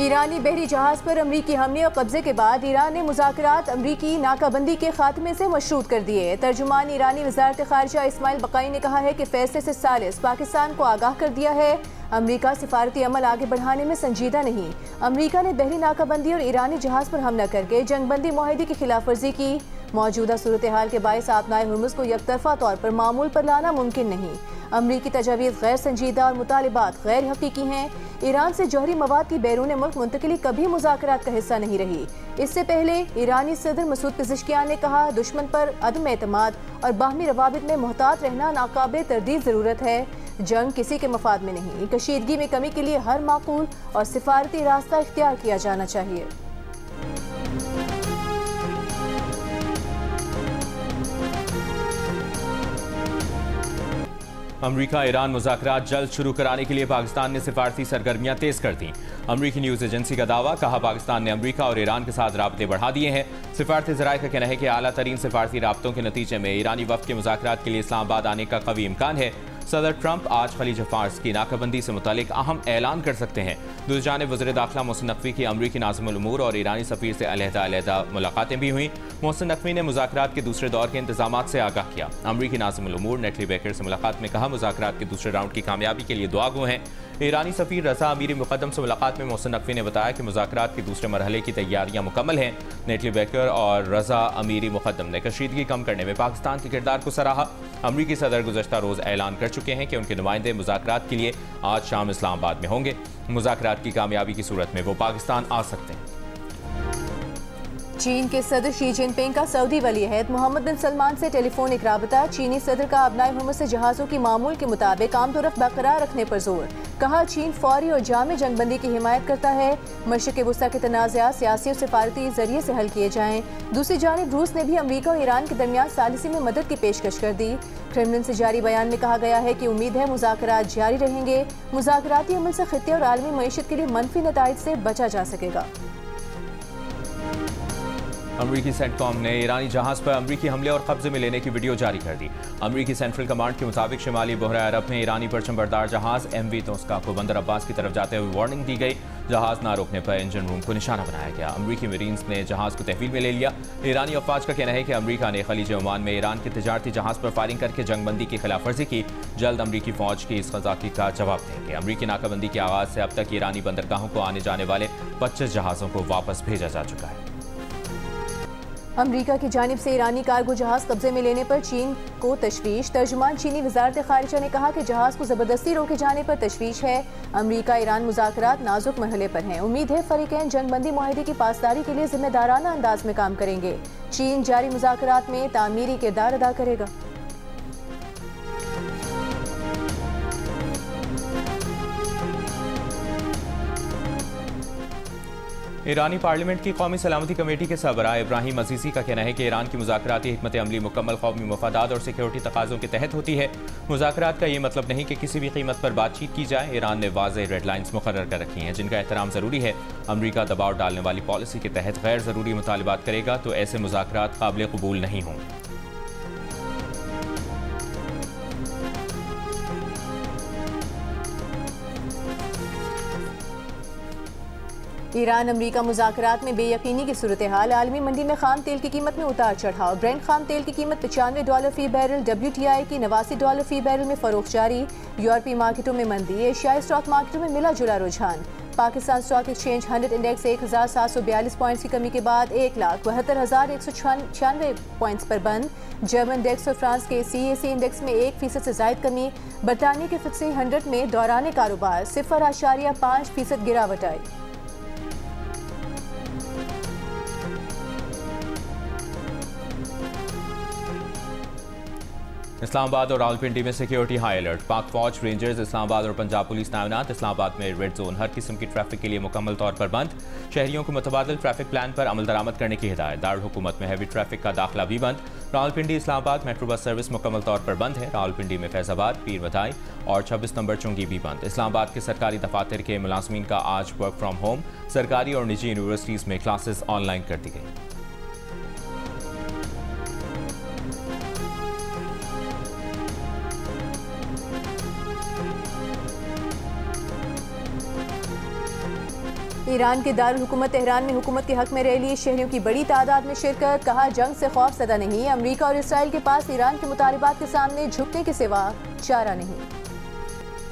ईरानी बहरी जहाज पर अमरीकी हमले और कब्जे के बाद ईरान ने मुज़ाकरात अमरीकी नाकाबंदी के खात्मे से मशरूत कर दिए। तर्जुमान ईरानी वज़ारत ख़ारिजा इस्माइल बक़ाई ने कहा है कि फैसले से सालिस पाकिस्तान को आगाह कर दिया है। अमरीका सिफारती अमल आगे बढ़ाने में संजीदा नहीं। अमरीका ने बहरी नाकाबंदी और ईरानी जहाज पर हमला करके जंगबंदी मुआहदे की खिलाफ वर्जी की। मौजूदा सूरत हाल के बायस आपनाए हुर्मुज़ को यकतरफा तौर पर मामूल पर लाना मुमकिन नहीं। अमरीकी तजावीज़ गैर संजीदा और मुतालिबात गैर हकीकी हैं। ईरान से जौहरी मवाद की बैरून मुल्क मुंतकिली कभी मुज़ाकरात का हिस्सा नहीं रही। इससे पहले ईरानी सदर मसूद पेज़ेश्कियान ने कहा, दुश्मन पर अदम एतमाद और बाहमी रवाबित में मोहतात रहना नाकाबिल तरदीद ज़रूरत है। जंग किसी के मफाद में नहीं। कशीदगी में कमी के लिए हर माकूल और सिफारती रास्ता इख्तियार किया जाना चाहिए। अमरीका ईरान मुज़ाकरात जल्द शुरू कराने के लिए पाकिस्तान ने सिफारती सरगर्मियां तेज कर दी। अमरीकी न्यूज़ एजेंसी का दावा, कहा पाकिस्तान ने अमरीका और ईरान के साथ राब्ते बढ़ा दिए हैं। सिफारती ज़राए का कहना है कि आला तरीन सिफारती राब्तों के नतीजे में ईरानी वफ़द के मुज़ाकरात के लिए इस्लामाबाद आने का कवी इम्कान है। सदर ट्रंप आज खलीज फार्स की नाकाबंदी से मुतालिक अहम ऐलान कर सकते हैं। दूसरी जानिब वज़ीर दाखिला मोहसिन नकवी की अमरीकी नाज़िमुल उमूर और ईरानी सफ़ीर से अलहदा मुलाकातें भी हुई। मोहसिन नकवी ने मुज़ाकरात के दूसरे दौर के इंतजामात से आगाह किया। अमरीकी नाज़िमुल उमूर नेटली बेकर से मुलाकात में कहा, मुज़ाकरात के दूसरे राउंड की कामयाबी के लिए दुआ गो हैं। ईरानी सफ़ीर रज़ा अमीरी मुक़द्दम से मुलाकात में मोहसिन नकवी ने बताया कि मुज़ाकरात के दूसरे मरहले की तैयारियां मुकम्मल हैं। नेटली बेकर और रज़ा अमीरी मुक़द्दम ने कशीदगी कम करने में पाकिस्तान के किरदार को सराहा। अमरीकी सदर गुज़श्ता रोज़ ऐलान कर चुके हैं कि उनके नुमाइंदे मुज़ाकरात के लिए आज शाम इस्लामाबाद में होंगे। मुज़ाकरात की कामयाबी की सूरत में वो पाकिस्तान आ सकते हैं। चीन के सदर शी जिनपिंग का सऊदी वली अहद मोहम्मद बिन सलमान से टेलीफोनिक राबता। चीनी सदर का अपनाए हुर्मुज़ से जहाज़ों की मामूल के मुताबिक आमतोरफ़ बरकरार रखने पर जोर। कहा, चीन फौरी और जामे जंगबंदी की हिमायत करता है। मशरिक़ वुस्ता के तनाज़ात सियासी और सिफारती जरिए से हल किए जाएँ। दूसरी जानिब रूस ने भी अमरीका और ईरान के दरमियान सालिसी में मदद की पेशकश कर दी। क्रेमलिन से जारी बयान में कहा गया है कि उम्मीद है मुज़ाकरात जारी रहेंगे। मुज़ाकराती अमल से खित्ते और आलमी मईशत के लिए मनफी नताइज से बचा जा सकेगा। अमरीकी सेंटकॉम ने ईरानी जहाज पर अमरीकी हमले और कब्जे में लेने की वीडियो जारी कर दी। अमरीकी सेंट्रल कमांड के मुताबिक शिमाली बहरा अरब में ईरानी परचम बरदार जहाज MV तोस्का को बंदर अब्बास की तरफ जाते हुए वार्निंग दी गई। जहाज ना रोकने पर इंजन रूम को निशाना बनाया गया। अमरीकी मरीन्स ने जहाज को तहवील में ले लिया। ईरानी अफवाज का कहना है कि अमरीका ने खलीज ओमान में ईरान के तिजारती जहाज पर फायरिंग करके जंगबंदी की खिलाफ वर्जी की। जल्द अमरीकी फौज की इस क़ज़ाक़ी का जवाब देंगे। अमरीकी नाकाबंदी के आगाज से अब तक ईरानी बंदरगाहों को आने जाने वाले 25 जहाज़ों को वापस भेजा जा चुका है। अमरीका की जानिब से ईरानी कार्गो जहाज कब्जे में लेने पर चीन को तशवीश। तर्जुमान चीनी वज़ारत ख़ारिजा ने कहा कि जहाज को ज़बरदस्ती रोके जाने पर तशवीश है। अमरीका ईरान मुज़ाकरात नाजुक मरहले पर हैं। उम्मीद है फ़रीक़ैन जंगबंदी मुआहदे की पासदारी के लिए जिम्मेदाराना अंदाज में काम करेंगे। चीन जारी मुज़ाकरात में तामीरी किरदार अदा करेगा। ईरानी पार्लियामेंट की कौमी सलामती कमेटी के सरबराह इब्राहिम अजीज़ी का कहना है कि ईरान की मुज़ाकराती हिकमत अमली मुकम्मल कौमी मफादात और सिक्योरिटी तकाज़ों के तहत होती है। मुज़ाकरात का ये मतलब नहीं कि किसी भी कीमत पर बातचीत की जाए। ईरान ने वाज़ेह रेड लाइन्स मुकर्रर कर रखी हैं जिनका एहतराम ज़रूरी है। अमरीका दबाव डालने वाली पॉलिसी के तहत गैर ज़रूरी मुतालिबात करेगा तो ऐसे मुज़ाकरात काबिल कबूल नहीं होंगे। ईरान अमरीका मुज़ाकरात में बेयकीनी की सूरत हाल। आलमी मंडी में खाम तेल की कीमत में उतार चढ़ाव। ब्रेंट खाम तेल की कीमत $95 फी बैरल, WTI की $89 फी बैरल में फरोख्त जारी। यूरोपीय मार्केटों में मंदी। एशियाई स्टॉक मार्केटों में मिला जुला रुझान। Pakistan stock exchange 100 index 1742 points की कमी के बाद 1,72,196 पॉइंट्स पर बंद। जर्मन इंडेक्स और फ्रांस के CAC इंडेक्स में 1% से जायद कमी। बरतानिया के FTSE 100 में दौरान कारोबार 0.5% गिरावट आई। इस्लामाबाद और रावलपिंडी में सिक्योरिटी हाई अलर्ट। पाक फौज, रेंजर्स, इस्लामाबाद और पंजाब पुलिस तैनात। इस्लामाबाद में रेड जोन हर किस्म की ट्रैफिक के लिए मुकम्मल तौर पर बंद। शहरियों को मुतबादिल ट्रैफिक प्लान पर अमल दरामद करने की हिदायत। दारुल हुकूमत में हैवी ट्रैफिक का दाखिला भी बंद। Rawalpindi Islamabad metro bus service मुकम्मल तौर पर बंद है। रावलपिंडी में फैजाबाद, पीर बधाई और 26 नंबर चुंगी भी बंद। इस्लामाबाद के सरकारी दफातर के मुलाजमीन का आज वर्क फ्राम होम। सरकारी और निजी यूनिवर्सिटीज़ में क्लासेस ऑनलाइन कर दी गई। ईरान के दारुल हुकूमत तेहरान में हुकूमत के हक में रैली, शहरियों की बड़ी तादाद में शिरकत। कहा, जंग से खौफ ज़दा नहीं, अमरीका और इसराइल के पास ईरान के मुतालिबात के सामने झुकने के सिवा चारा नहीं।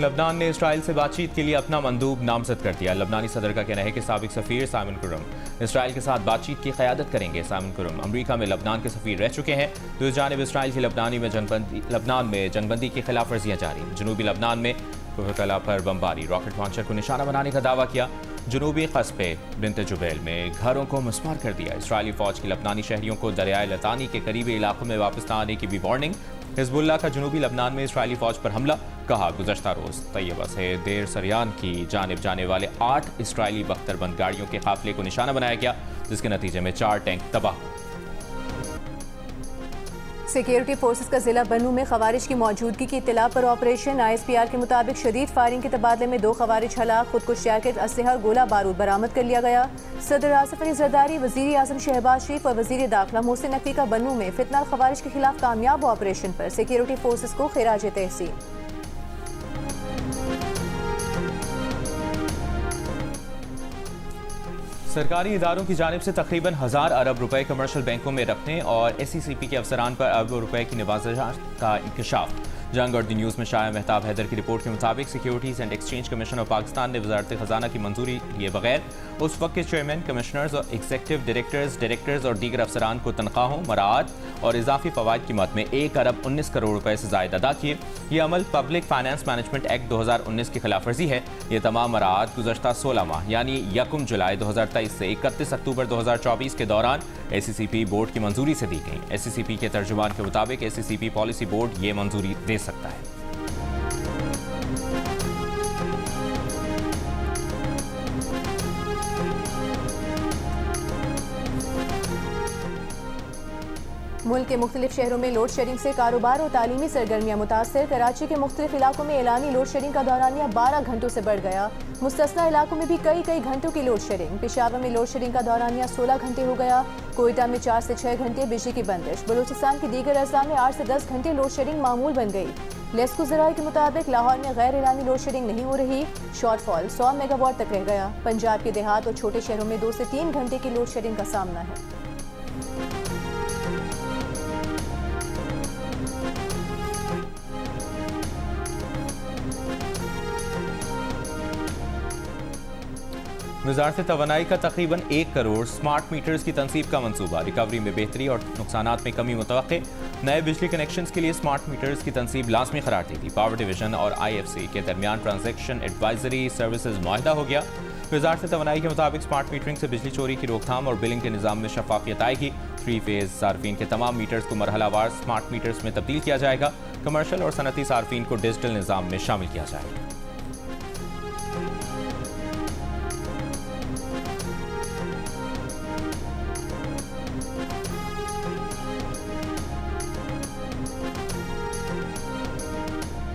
लबनान ने इसराइल से बातचीत के लिए अपना मंदूब नामजद कर दिया। लबनानी सदर का कहना है कि साबिक सफीर साइमन कुरम इसराइल के साथ बातचीत की क़यादत करेंगे। साइमन कुरम अमरीका में लबनान के सफीर रह चुके हैं। तो इस जानिब इसराइल की लबनान में जंगबंदी की खिलाफ वर्जियाँ जारी। जनूबी लबनान में कोहकला पर बमबारी, रॉकेट लॉन्चर को निशाना बनाने का दावा किया। जनूबी कस्बे बिन्त जुबैल में घरों को मुस्मार कर दिया। इसराइली फौज की लबनानी शहरियों को दरियाए लतानी के करीबी इलाकों में वापस न आने की भी वार्निंग। हिजबुल्लाह का जनूबी लबनान में इसराइली फौज पर हमला। कहा, गुज़श्ता रोज़ तैयबा से देर सरियान की जानिब जाने वाले 8 इसराइली बख्तरबंद गाड़ियों के काफिले को निशाना बनाया गया, जिसके नतीजे में 4 टैंक तबाह। सिक्योरिटी फोर्सेस का जिला बन्नू में खवारिज की मौजूदगी की इत्तला पर ऑपरेशन। ISPR के मुताबिक शदीद फायरिंग के तबादले में 2 खवारिज हलाक, खुदकुश जैकेट, असलहा और गोला बारूद बरामद कर लिया गया। सदर आसिफ अली जरदारी, वज़ीर आज़म शहबाज शरीफ और वज़ीर दाखिला मोहसिन नकवी का बन्नू में फितना खवारिज के खिलाफ कामयाब ऑपरेशन पर सिक्योरिटी फोर्सेस को खिराज तहसीन। सरकारी इदारों की जानिब से तकरीबन 1000 अरब रुपए कमर्शियल बैंकों में रखने और SECP के अफसरान पर अरबों रुपए की निवाज़ात का इंकशाफ। जंग और द न्यूज़ में शाया मेहताब हैदर की रिपोर्ट के मुताबिक securities and exchange commission of Pakistan ने वज़ारत ख़जाना की मंजूरी लिए बगैर उस वक्त के चेयरमैन, कमिश्नर्स और एग्जीक्यूटिव डायरेक्टर्स और दीगर अफसरान को तनख्वाहों, मराआत और इजाफी फ़वाइद की मद में 1 अरब 19 करोड़ रुपए से ज़ायद अदा किए। ये अमल पब्लिक फाइनेंस मैनेजमेंट एक्ट 2019 की खिलाफ वर्जी है। ये तमाम मराआत गुज़श्ता 16 माह यानी 1 जुलाई 2023 से 31 अक्टूबर 2024 के दौरान SECP बोर्ड की मंजूरी से दी गई। SECP के तर्जुमान के मुताबिक SECP पॉलिसी बोर्ड ये मंजूरी दे सकता है। मुल्क के मुख्तलिफ शहरों में लोड शेडिंग से कारोबार और तालीमी सरगर्मियाँ मुतासर। कराची के मुख्तलिफ इलाकों में एलानी लोड शेडिंग का दौरानिया 12 घंटों से बढ़ गया। मुस्तस्ना इलाकों में भी कई घंटों की लोड शेडिंग। पेशावर में लोड शेडिंग का दौरानिया 16 घंटे हो गया। कोयटा में 4 से 6 घंटे बिजली की बंदिश। बलूचिस्तान की दीगर अजला में 8 से 10 घंटे लोड शेडिंग मामूल बन गई। लेस्को ज़राए के मुताबिक लाहौर में गैर एलानी लोड शेडिंग नहीं हो रही। शॉर्टफॉल 100 मेगावाट तक रह गया। पंजाब के देहात और छोटे शहरों में 2 से 3 घंटे की लोड शेडिंग का सामना है। वज़ारत तवानाई का तकरीबन 1 करोड़ स्मार्ट मीटर्स की तनसीब का मंसूबा। रिकवरी में बेहतरी और नुकसानात में कमी मुतवक्के। नए बिजली कनेक्शंस के लिए स्मार्ट मीटर्स की तनसीब लाजमी करार दी थी। पावर डिवीजन और IFC के दरमियान ट्रांजैक्शन एडवाइजरी सर्विसेज मुआहिदा हो गया। वज़ारत तवानाई के मुताबिक स्मार्ट मीटरिंग से बिजली चोरी की रोकथाम और बिलिंग के निज़ाम में शफाफियत आएगी। 3 फेज़ सार्फिन के तमाम मीटर्स को मरहलावार स्मार्ट मीटर्स में तब्दील किया जाएगा। कमर्शल और सनती सार्फिन को डिजिटल निज़ाम में शामिल किया जाएगा।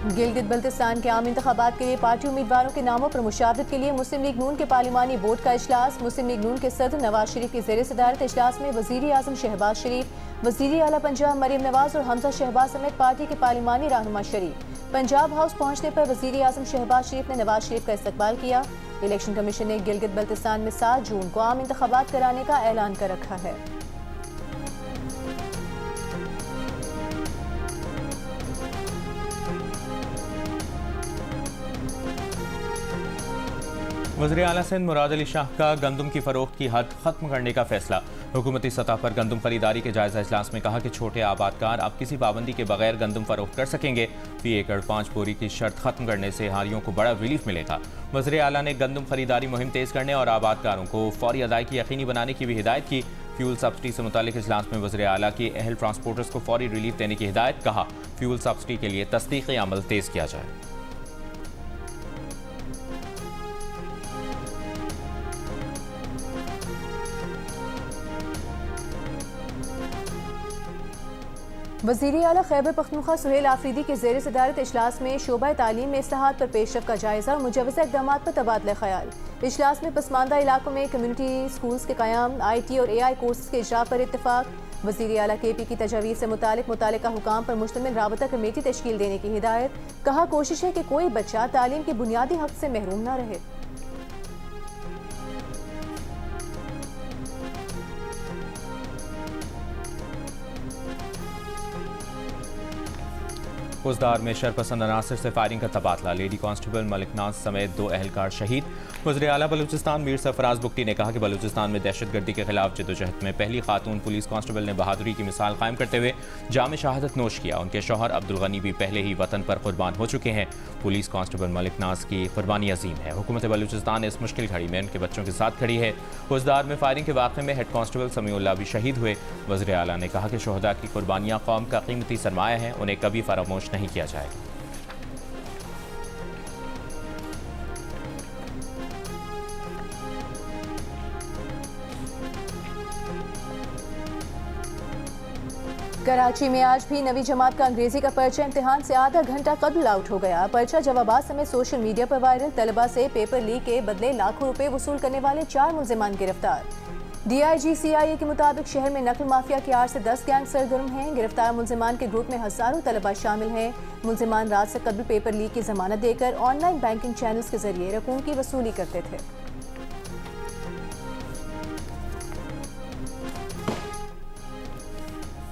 गिलगित बल्तिस्तान के आम इंतखाबात के लिए पार्टी उम्मीदवारों के नामों पर मुशावरत के लिए मुस्लिम लीग नून के पार्लिमानी बोर्ड का इजलास। मुस्लिम लीग नून के सदर नवाज शरीफ की ज़ेर सदारत इजलास में वज़ीर आज़म शहबाज शरीफ, वज़ीर आला पंजाब मरीम नवाज और हमजा शहबाज समेत पार्टी के पार्लिमानी रहनुमा शरीफ। पंजाब हाउस पहुंचने पर वज़ीर आज़म शहबाज शरीफ ने नवाज शरीफ का इस्तकबाल किया। इलेक्शन कमीशन ने गिलगित बल्तिस्तान में 7 जून को आम इंतखाबात कराने का ऐलान कर रखा है। वज़ीर आला सिंध मुराद अली शाह का गंदम की फ़रोख्त की हद ख़त्म करने का फैसला। हुकूमती सतह पर गंदम खरीदारी के जायज़ा इजलास में कहा कि छोटे आबादकार अब किसी पाबंदी के बगैर गंदम फ़रोख्त कर सकेंगे। फी एकड़ 5 बोरी की शर्त ख़त्म करने से हारियों को बड़ा रिलीफ मिलेगा। वज़ीर आला ने गंदम खरीदारी मुहिम तेज़ करने और आबादकारों को फौरी अदायगी यकीनी बनाने की भी हिदायत की। फ्यूल सब्सिडी से मुतालिक इजलास में वज़ीर आला की अहल ट्रांसपोर्टर्स को फौरी रिलीफ देने की हिदायत। कहा, फ्यूल सब्सिडी के लिए तस्दीक़ी अमल तेज़ किया जाए। वज़ीर आला खैबर पख्तूनख्वा सुहेल आफरीदी के ज़ेर सदारत इजलास में शोबा तालीम में इस्लाहात पर पेशरफ़ का जायज़ा और मुजवज़ा इक़दामात पर तबादला ख़याल। इजलास में पसमानदा इलाकों में कम्यूनिटी स्कूल्स के क़याम, IT और AI कोर्सेज़ के इजरा पर इत्तफ़ाक़। वज़ीर आला KP की तजावीज़ से मुतालिका हुकाम पर मुश्तमिल राबता कमेटी तश्कील देने की हिदायत। कहा, कोशिश है कि कोई बच्चा तालीम के बुनियादी हक़ से महरूम न रहे। फौजदार में शरपसंद अनासर से फायरिंग का तबादला। लेडी कांस्टेबल मलिक नाज समेत 2 एहलकार शहीद। वज़ीर आला बलूचिस्तान मीर सरफराज बुगटी ने कहा कि बलूचिस्तान में दहशतगर्दी के खिलाफ जदोजहद में पहली खातून पुलिस कांस्टेबल ने बहादुरी की मिसाल कायम करते हुए जाम शहादत नोश किया। उनके शौहर अब्दुल गनी भी पहले ही वतन पर कुर्बान हो चुके हैं। पुलिस कांस्टेबल मलिक नाज की कुर्बानी अजीम है। हुकूमत बलूचिस्तान इस मुश्किल घड़ी में उनके बच्चों के साथ खड़ी है। फौजदार में फायरिंग के वाक़े में हेड कांस्टेबल समीउल्लाह भी शहीद हुए। वज़ीर आला ने कहा कि शोहदा की कुर्बानियाँ कौम का कीमती सरमाया है, उन्हें कभी फरामोश नहीं किया जाएगा। कराची में आज भी नवी जमात का अंग्रेजी का पर्चा इम्तिहान से आधा घंटा कबल आउट हो गया। पर्चा जवाबात समेत सोशल मीडिया पर वायरल। तलबा से पेपर लीक के बदले लाखों रुपए वसूल करने वाले 4 मुल्जिमान गिरफ्तार। DIG CIA के मुताबिक शहर में नकल माफिया की 8 से 10 गैंग सरगर्म हैं। गिरफ्तार मुल्जिमान के ग्रुप में हजारों तलबा शामिल हैं। मुल्जिमान रात से कबल पेपर लीक की जमानत देकर ऑनलाइन बैंकिंग चैनल्स के जरिए रकूम की वसूली करते थे।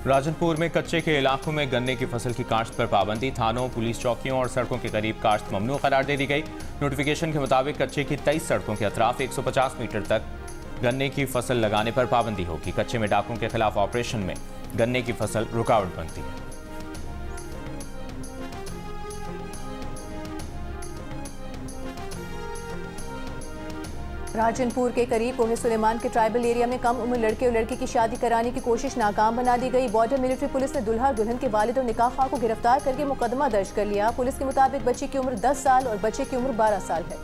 राजनपुर में कच्चे के इलाकों में गन्ने की फसल की काश्त पर पाबंदी। थानों, पुलिस चौकियों और सड़कों के करीब काश्त ममनू करार दे दी गई। नोटिफिकेशन के मुताबिक कच्चे की 23 सड़कों के अतराफ 150 मीटर तक गन्ने की फसल लगाने पर पाबंदी होगी। कच्चे में डाकुओं के खिलाफ ऑपरेशन में गन्ने की फसल रुकावट बनती है। राजनपुर के करीब कोहे सुलेमान के ट्राइबल एरिया में कम उम्र लड़के और लड़की की शादी कराने की कोशिश नाकाम बना दी गई। बॉर्डर मिलिट्री पुलिस ने दुल्हा और दुल्हन के वालिद और निकाह ख्वाह को गिरफ्तार करके मुकदमा दर्ज कर लिया। पुलिस के मुताबिक बच्ची की उम्र 10 साल और बच्चे की उम्र 12 साल है।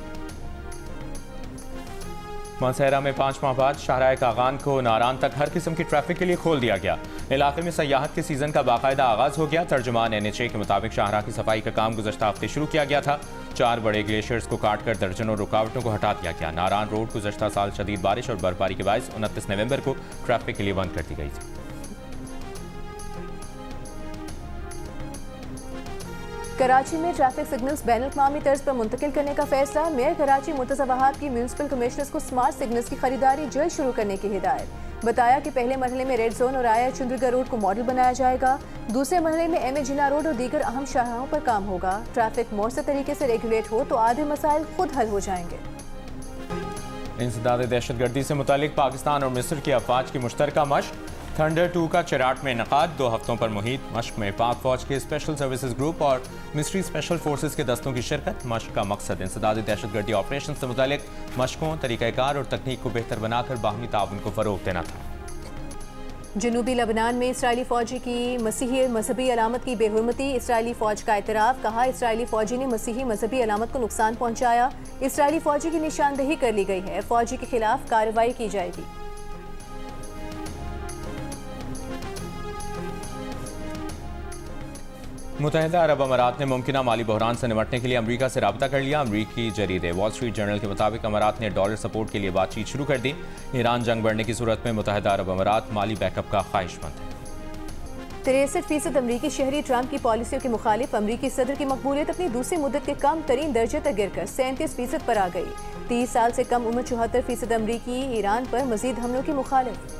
मानसहरा में 5 माह बाद शाहराह कागान को नारान तक हर किस्म की ट्रैफिक के लिए खोल दिया गया। इलाके में सयाहत के सीजन का बाकायदा आगाज हो गया। तर्जुमान NHA के मुताबिक शाहराह की सफाई का काम गुज़श्ता हफ्ते शुरू किया गया था। 4 बड़े ग्लेशियर्स को काट कर दर्जनों रुकावटों को हटा दिया गया। नारान रोड गुज़श्ता साल शदीद बारिश और बर्फबारी के बायस 29 नवंबर को ट्रैफिक के लिए बंद कर दी गई थी। कराची में ट्रैफिक सिग्नल्स बैनुल-अक़वामी तर्ज पर मुंतकिल करने का फैसला। मेयर कराची मुर्तज़ा वहाब की म्यूनिसिपल कमिश्नर्स को स्मार्ट सिग्नल्स की खरीदारी जल्द शुरू करने की हिदायत। बताया कि पहले मरहले में रेड जोन और आया चुंद्रीगढ़ रोड को मॉडल बनाया जाएगा। दूसरे मरहले में MA जिन्ना रोड और दीगर अहम शाहराहों पर काम होगा। ट्रैफिक मौसर तरीके से रेगुलेट हो तो आधे मसाइल खुद हल हो जाएंगे। इंसदाद दहशतगर्दी से मुतालिक पाकिस्तान और मिस्र की अफवाज की मुश्तरका मश्क। थंडर 2 का चराट में इनकाद। 2 हफ्तों पर मुहित मश्क में पाक फौज के स्पेशल सर्विसेज ग्रुप और मिस्ट्री स्पेशल फोर्सेज के दस्तों की शिरकत। मश्क का मकसद इंसदाद दहशतगर्दी ऑपरेशन से मुतालिक मश्कों, तरीक़ाकार और तकनीक को बेहतर बनाकर बाहमी ताउन को फरोग देना था। जनूबी लबनान में इसराइली फौजी की मसीही मजहबी अलामत की बेहुरमती। इसराइली फौज का एतराफ़। कहा इसराइली फौजी ने मसीही मजहबी अलामत को नुकसान पहुंचाया। इसराइली फौजी की निशानदेही कर ली गई है। फौजी के खिलाफ कार्रवाई की जाएगी। मुत्तहिदा अरब अमारात ने मुमकिना माली बहरान से निपटने के लिए अमरीका से राब्ता कर लिया। अमरीकी जरीदे वॉल स्ट्रीट जर्नल के मुताबिक अमारात ने डॉलर सपोर्ट के लिए बातचीत शुरू कर दी। ईरान जंग बढ़ने की सूरत में मुत्तहिदा अरब अमारात माली बैकअप का ख्वाहिशमंद है। 63% अमरीकी शहरी ट्रंप की पॉलिसियों के मुखालिफ। अमरीकी सदर की मकबूलियत अपनी दूसरी मुद्दत के कम तरीन दर्जे तक गिरकर 37% पर आ गई। 30 साल से कम उम्र 74% अमरीकी ईरान पर मजीद हमलों की मुखालिफ।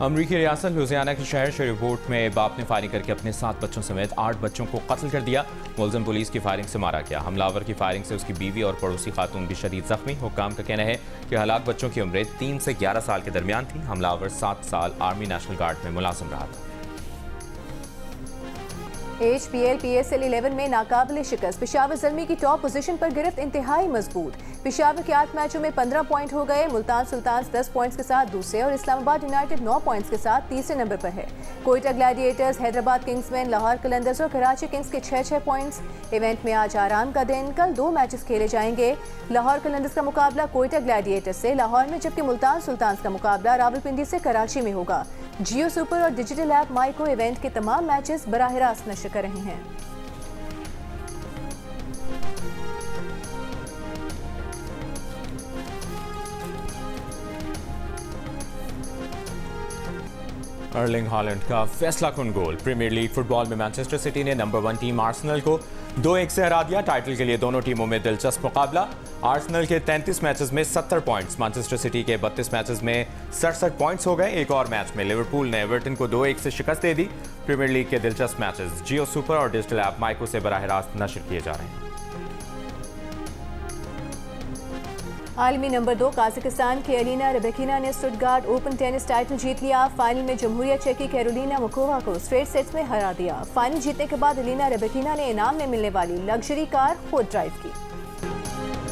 अमरीकी रियासत लुजियाना के शहर शेरिपोर्ट में बाप ने फायरिंग करके अपने 7 बच्चों समेत 8 बच्चों को कत्ल कर दिया। मुलजिम पुलिस की फायरिंग से मारा गया। हमलावर की फायरिंग से उसकी बीवी और पड़ोसी खातून भी शदीद जख्मी। हुक्काम का कहना है कि हलाक बच्चों की उम्रें 3 से 11 साल के दरमियान थी। हमलावर 7 साल आर्मी नेशनल गार्ड में मुलाजिम रहा था। HPL PSL 11 में नाकाबिले शिकस्त। पेशावर ज़ल्मी की टॉप पोजीशन पर गिरफ्त इंतहाई मजबूत। पेशावर के 8 मैचों में 15 पॉइंट हो गए। मुल्तान सुल्तान्स 10 पॉइंट्स के साथ दूसरे और इस्लामाबाद यूनाइटेड 9 पॉइंट्स के साथ तीसरे नंबर पर है। कोयटा ग्लैडिएटर्स, हैदराबाद किंग्समैन, लाहौर कलंदर्स और कराची किंग्स के 6-6 पॉइंट्स। इवेंट में आज आराम का दिन। कल 2 मैचेस खेले जाएंगे। लाहौर कलंदर्स का मुकाबला कोयटा ग्लैडिएटर्स से लाहौर में, जबकि मुल्तान सुल्तान्स का मुकाबला रावलपिंडी से कराची में होगा। जियो सुपर और डिजिटल ऐप माइको इवेंट के तमाम मैचेस बराह रास्त नशर कर रहे हैं। अर्लिंग हॉलैंड का फैसलाकुन गोल। प्रीमियर लीग फुटबॉल में मैनचेस्टर सिटी ने नंबर 1 टीम आर्सेनल को 2-1 से हरा दिया। टाइटल के लिए दोनों टीमों में दिलचस्प मुकाबला। आर्सेनल के 33 मैचेस में 70 पॉइंट्स, मैनचेस्टर सिटी के 32 मैचेस में 67 पॉइंट्स हो गए। एक और मैच में लिवरपूल ने एवर्टन को 2-1 से शिकस्त दे दी। प्रीमियर लीग के दिलचस्प मैचेस जियो सुपर और डिजिटल ऐप माइको से बराह रास्त नशर किए जा रहे हैं। आलमी नंबर 2 काजाकिस्तान की एलिना रेबेकिना ने स्टुटगार्ट ओपन टेनिस टाइटल जीत लिया। फाइनल में जमहूरिया चेक की कैरोलिना मुकोवा को स्ट्रेट सेट्स में हरा दिया। फाइनल जीतने के बाद एलिना रेबेकिना ने इनाम में मिलने वाली लग्जरी कार खुद ड्राइव की।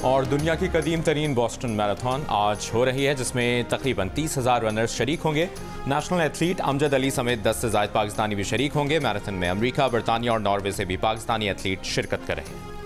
और दुनिया की कदीम तरीन बोस्टन मैराथन आज हो रही है, जिसमें तकरीबन 30,000 रनर्स शरीक होंगे। नेशनल एथलीट अमजद अली समेत 10 से ज़ायद पाकिस्तानी भी शरीक होंगे। मैराथन में अमेरिका, बरतानिया और नॉर्वे से भी पाकिस्तानी एथलीट शिरकत कर रहे हैं।